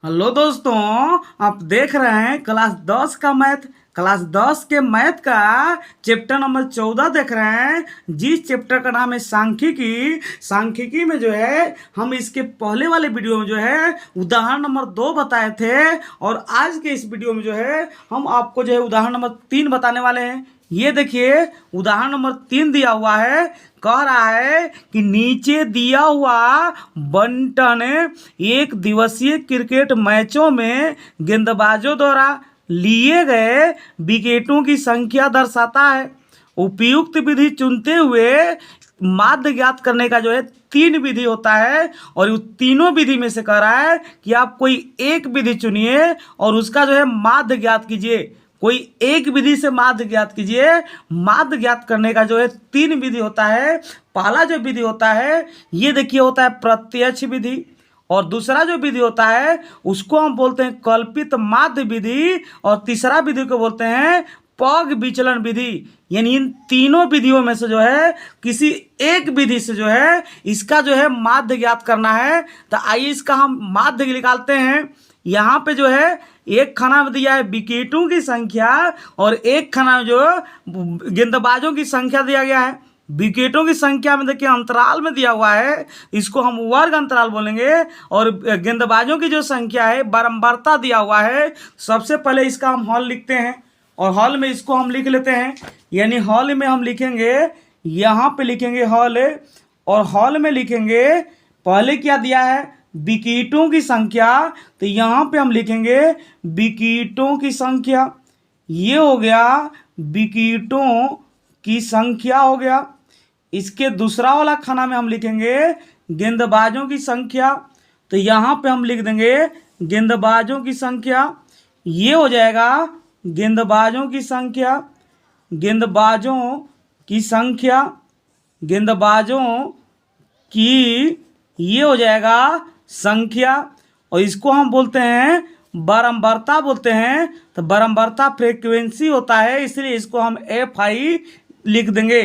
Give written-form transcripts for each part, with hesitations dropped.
Hello दोस्तों, आप देख रहे हैं क्लास 10 का मैथ। क्लास 10 के मैथ का चैप्टर नंबर 14 देख रहे हैं, जिस चैप्टर का नाम है सांख्यिकी। सांख्यिकी में जो है हम इसके पहले वाले वीडियो में जो है उदाहरण नंबर 2 बताए थे, और आज के इस वीडियो में जो है हम आपको जो है उदाहरण नंबर 3 बताने वाले हैं। ये देखिए, उदाहरण नंबर 3 दिया हुआ है। कह रहा है कि नीचे दिया हुआ बंटन एक दिवसीय क्रिकेट मैचों में गेंदबाजों द्वारा लिए गए विकेटों की संख्या दर्शाता है। उपयुक्त विधि चुनते हुए माध्य ज्ञात करने का जो है 3 विधि होता है, और उस तीनों विधि में से कह रहा है कि आप कोई एक विधि चुनिए और उसका जो है माध्य ज्ञात कीजिए। कोई एक विधि से माध्य ज्ञात कीजिए। माध्य ज्ञात करने का जो है 3 विधि होता है। पहला जो विधि होता है, ये देखिए, होता है प्रत्यक्ष विधि, और दूसरा जो विधि होता है उसको हम बोलते हैं कल्पित माध्य विधि, और तीसरा विधि को बोलते हैं पग विचलन विधि। यानी इन तीनों विधियों में से जो है किसी एक विधि से जो है इसका जो है माध्य ज्ञात करना है। तो आइए इसका हम माध्य निकालते हैं। यहाँ पे जो है एक खाना में दिया है विकेटों की संख्या, और एक खाना में जो गेंदबाजों की संख्या दिया गया है। विकेटों की संख्या में देखिए अंतराल में दिया हुआ है, इसको हम वर्ग अंतराल बोलेंगे। और गेंदबाजों की जो संख्या है बारंबारता दिया हुआ है। सबसे पहले इसका हम हॉल लिखते हैं, और हॉल में इसको हम लिख लेते हैं। यानी हॉल में हम लिखेंगे, यहाँ पे लिखेंगे हॉल, और हॉल में लिखेंगे पहले क्या दिया है विकेटों की संख्या, तो यहाँ पे हम लिखेंगे विकेटों की संख्या। ये हो गया विकेटों की संख्या हो गया। इसके दूसरा वाला खाना में हम लिखेंगे गेंदबाजों की संख्या, तो यहाँ पे हम लिख देंगे गेंदबाजों की संख्या। ये हो जाएगा गेंदबाजों की संख्या, गेंदबाजों की संख्या, गेंदबाजों की, ये हो जाएगा संख्या। और इसको हम बोलते हैं बारंबारता बोलते हैं। तो बारंबारता फ्रीक्वेंसी होता है, इसलिए इसको हम FI लिख देंगे।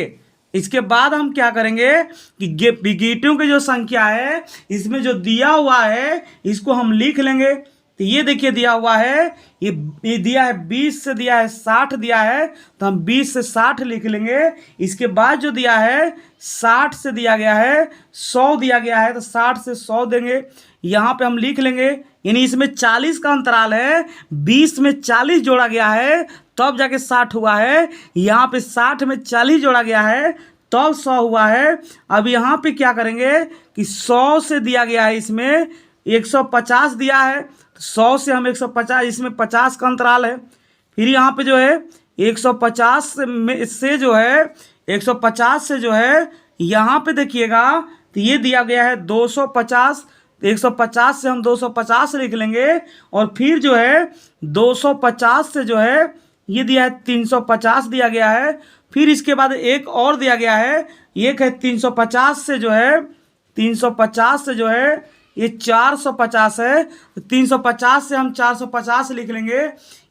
इसके बाद हम क्या करेंगे कि विकेटों की जो संख्या है इसमें जो दिया हुआ है इसको हम लिख लेंगे। तो ये देखिए दिया हुआ है, ये दिया है 20 से दिया है 60 दिया है, तो हम 20 से 60 लिख लेंगे। इसके बाद जो दिया है 60 से दिया गया है 100 दिया गया है, तो 60 से 100 देंगे। यहाँ पे हम लिख लेंगे। यानी इसमें 40 का अंतराल है, 20 में 40 जोड़ा गया है तब जाके 60 हुआ है। यहाँ पे 60 में 40 जोड़ा गया है तब 100 हुआ है। अब यहाँ पे क्या करेंगे कि 100 से दिया गया है, इसमें 150 दिया है, 100 से हम 150, इसमें 50 का अंतराल है। फिर यहाँ पे जो है 150 में से जो है 150 से जो है यहाँ पे देखिएगा, तो ये दिया गया है 250। 150 से हम 250 लिख लेंगे, और फिर जो है 250 से जो है ये दिया है 350 दिया गया है। फिर इसके बाद एक और दिया गया है, एक है 350 से जो है 350 से जो है ये 450 है, तो 350 से हम 450 लिख लेंगे।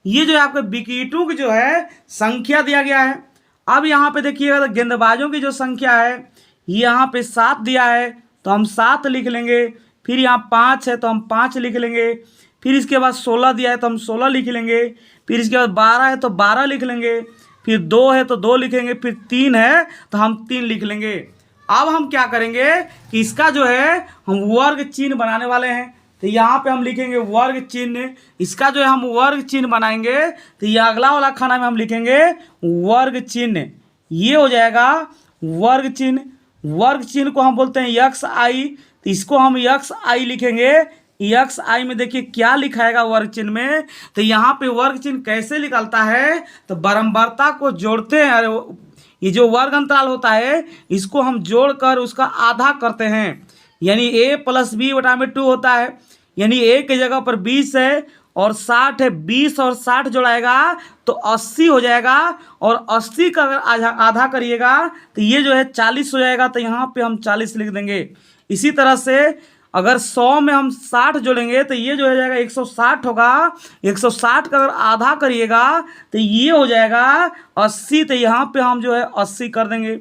ये जो है आपके विकेटों की जो है संख्या दिया गया है। अब यहाँ पे देखिएगा तो गेंदबाजों की जो संख्या है, यहाँ पे 7 दिया है तो हम 7 लिख लेंगे। फिर यहाँ 5 है तो हम 5 लिख लेंगे। फिर इसके बाद 16 दिया है तो हम 16 लिख लेंगे। फिर इसके बाद 12 है तो 12 लिख लेंगे। फिर 2 है तो 2 लिखेंगे। फिर 3 है तो हम 3 लिख लेंगे। अब हम क्या करेंगे कि इसका जो है हम वर्ग चिन्ह बनाने वाले हैं। तो यहाँ पे हम लिखेंगे वर्ग चिन्ह। इसका जो है हम वर्ग चिन्ह बनाएंगे, तो ये अगला वाला खाना में हम लिखेंगे वर्ग चिन्ह। ये हो जाएगा वर्ग चिन्ह। वर्ग चिन्ह को हम बोलते हैं XI, तो इसको हम XI लिखेंगे। XI में देखिए क्या लिखाएगा वर्ग चिन्ह में, तो यहाँ पे वर्ग चिन्ह कैसे निकलता है, तो बारंबारता को जोड़ते हैं। ये जो वर्ग अंतराल होता है इसको हम जोड़कर उसका आधा करते हैं। यानी A + B/2 होता है। यानी A की जगह पर 20 है और 60 है, 20 और 60 जोड़ाएगा तो 80 हो जाएगा। और 80 का अगर आधा करिएगा तो ये जो है 40 हो जाएगा, तो यहाँ पे हम 40 लिख देंगे। इसी तरह से अगर 100 में हम 60 जोड़ेंगे तो ये जो हो जाएगा 160 होगा। 160 का अगर आधा करिएगा तो ये हो जाएगा 80। तो यहाँ पे हम जो है 80 कर देंगे।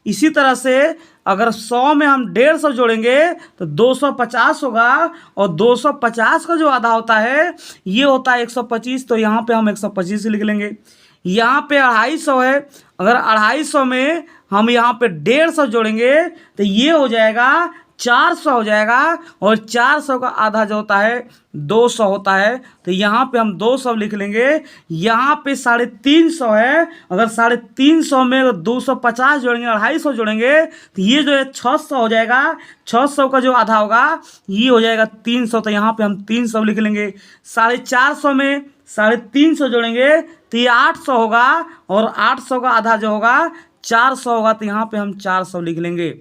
इसी तरह से अगर 100 में हम 150 जोड़ेंगे तो 250 होगा, और 250 का जो आधा होता है ये होता है 125। तो यहाँ पे हम 125 लिख लेंगे। यहाँ पे 250 है, अगर 250 में हम यहाँ पे 150 जोड़ेंगे तो ये हो जाएगा 400 हो जाएगा, और 400 का आधा जो होता है 200 होता है। तो यहाँ पे हम 200 लिख लेंगे। यहाँ पे 350 है, अगर 350 में 250 जोड़ेंगे 250 जोड़ेंगे तो ये जो है 600 हो जाएगा। 600 का जो आधा होगा ये हो जाएगा 300। तो यहाँ पे हम 300 लिख लेंगे। 450 में 350 जोड़ेंगे तो ये 800 होगा, और 800 का आधा जो होगा 400 होगा। तो यहाँ पे हम 400 लिख लेंगे।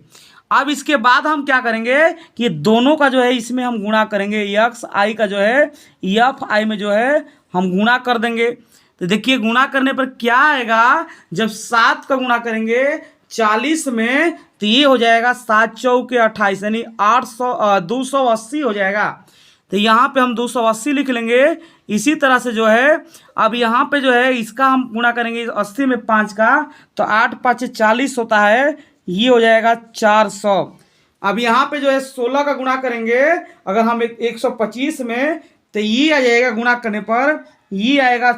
अब इसके बाद हम क्या करेंगे कि दोनों का जो है इसमें हम गुणा करेंगे। एक्स आई का जो है एफ आई में जो है हम गुणा कर देंगे। तो देखिए गुणा करने पर क्या आएगा, जब 7 का गुणा करेंगे 40 में तो ये हो जाएगा 7 चौके 28, यानी 280 हो जाएगा। तो यहाँ पे हम 280 लिख लेंगे। इसी तरह से जो है अब यहाँ पे जो है इसका हम गुणा करेंगे 80 में 5 का, तो 8 5 40 होता है, ये हो जाएगा 400। अब यहाँ पे जो है 16 का गुणा करेंगे अगर हम 125 में तो ये आ जाएगा गुणा करने पर ये आएगा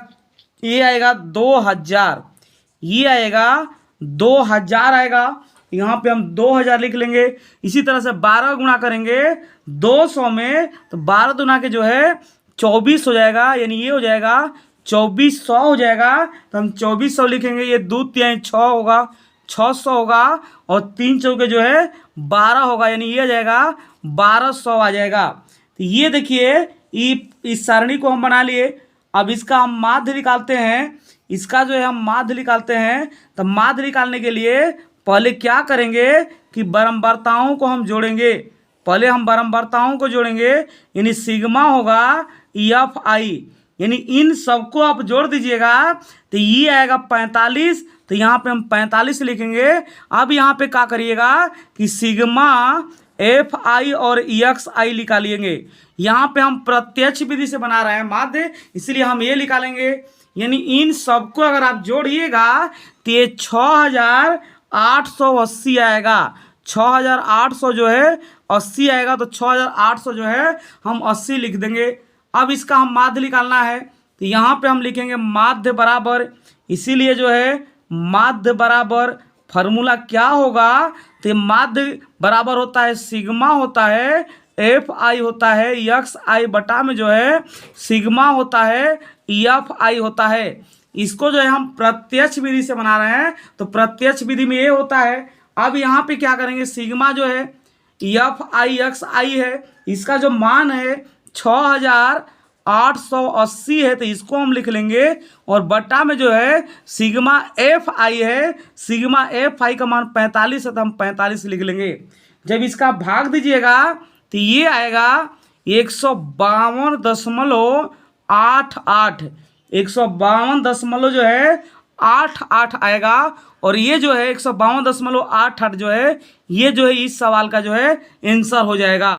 2000, ये आएगा 2000 आएगा। यहाँ पे हम 2000 लिख लेंगे। इसी तरह से 12 गुणा करेंगे 200 में तो 12 दुना के जो है 24 हो जाएगा, यानी ये हो जाएगा 2400 हो जाएगा। तो हम 2400 लिखेंगे। ये 2 3 6 होगा, 600 होगा, और 3 चौके जो है 12 होगा, यानी ये आ जाएगा 1200 आ जाएगा। तो ये देखिए इस सारणी को हम बना लिए। अब इसका हम माध्य निकालते हैं। इसका जो है हम माध्य निकालते हैं। तो माध्य निकालने के लिए पहले क्या करेंगे कि बारंबारताओं को हम जोड़ेंगे। पहले हम बारंबारताओं को जोड़ेंगे, यानी सिग्मा होगा एफ आई, यानी इन सबको आप जोड़ दीजिएगा तो ये आएगा 45। तो यहाँ पे हम 45 लिखेंगे। अब यहाँ पे क्या करिएगा कि सिग्मा एफ आई और एक्स आई निकालिएंगे। यहाँ पे हम प्रत्यक्ष विधि से बना रहे हैं माध्य, इसलिए हम ये निकालेंगे। यानी इन सबको अगर आप जोड़िएगा तो ये 6880 आएगा। 6800 जो है 80 आएगा, तो 6800 जो है हम 80 लिख देंगे। अब इसका हम माध्य निकालना है। तो यहाँ पे हम लिखेंगे माध्य बराबर, इसीलिए जो है माध्य बराबर फार्मूला क्या होगा, तो माध्य बराबर होता है सिग्मा होता है एफ आई होता है एक्स आई बटा में जो है सिग्मा होता है एफ आई होता है। इसको जो है हम प्रत्यक्ष विधि से बना रहे हैं, तो प्रत्यक्ष विधि में ये होता है। अब यहाँ पे क्या करेंगे, सिग्मा जो है एफ आई एक्स आई है, इसका जो मान है 6880 है, तो इसको हम लिख लेंगे। और बटा में जो है सिग्मा एफ आई है, सिग्मा एफ आई का मान 45 है, तो हम 45 लिख लेंगे। जब इसका भाग दीजिएगा तो ये आएगा 152.88, 152 जो है 88 आएगा। और ये जो है 152.88 जो है ये जो है इस सवाल का जो है आंसर हो जाएगा।